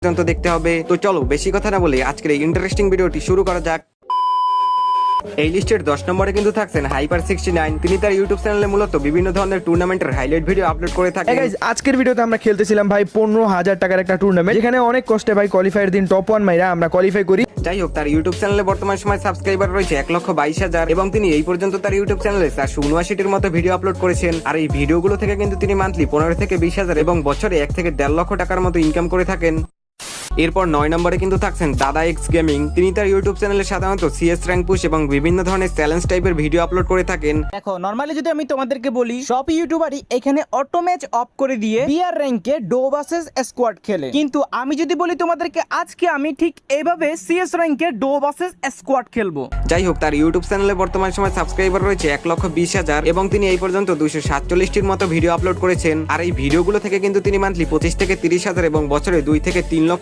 পর্যন্ত দেখতে হবে। তো চলো বেশি কথা না বলে আজকের এই ইন্টারেস্টিং ভিডিওটি শুরু করা যাক। এই লিস্টের 10 নম্বরে কিন্তু থাকছেন হাইপার69। তিনি তার ইউটিউব চ্যানেলে মূলত বিভিন্ন ধরনের টুর্নামেন্টের হাইলাইট ভিডিও আপলোড করে থাকেন। আজকের ভিডিওতে আমরা খেলতেছিলাম ভাই 15,000 টাকার একটা টুর্নামেন্ট, যেখানে অনেক কষ্টে ভাই কোয়ালিফায়ার দিন টপ 1 মাইরা আমরা কোয়ালিফাই করি। যাই হোক, তার ইউটিউব চ্যানেলে বর্তমান সময় সাবস্ক্রাইবার রয়েছে 1,22,000 এবং তিনি এই পর্যন্ত তার ইউটিউব চ্যানেলে 479টির মতো ভিডিও আপলোড করেছেন। আর এই ভিডিওগুলো থেকে কিন্তু তিনি মান্থলি 15 থেকে 20,000 এবং বছরে 1 থেকে 1.5 লক্ষ টাকার মতো ইনকাম করে থাকেন। এরপর 9 নম্বরে কিন্তু থাকছেন দাদা এক্স গেমিং। তিনি তার ইউটিউব চ্যানেলে সাধারণত সিএস র্যাঙ্ক পুশ এবং বিভিন্ন ধরনের চ্যালেঞ্জ টাইপের ভিডিও আপলোড করে থাকেন। দেখো নরমালি যদি আমি তোমাদেরকে বলি, সব ইউটিউবারই এখানে অটো ম্যাচ অফ করে দিয়ে বিআর র্যাঙ্কে ডো ভার্সেস স্কোয়াড খেলে, কিন্তু আমি যদি বলি তোমাদেরকে, আজকে আমি ঠিক এইভাবে সিএস র্যাঙ্কে ডো ভার্সেস স্কোয়াড খেলবো। যাই হোক, তার ইউটিউব চ্যানেলে বর্তমান সময় সাবস্ক্রাইবার রয়েছে 1,20,000 এবং তিনি এই পর্যন্ত 247টির মতো ভিডিও আপলোড করেছেন। আর এই ভিডিওগুলো থেকে কিন্তু তিনি মান্থলি 25 থেকে 30,000 এবং বছরে 2 থেকে 3 লক্ষ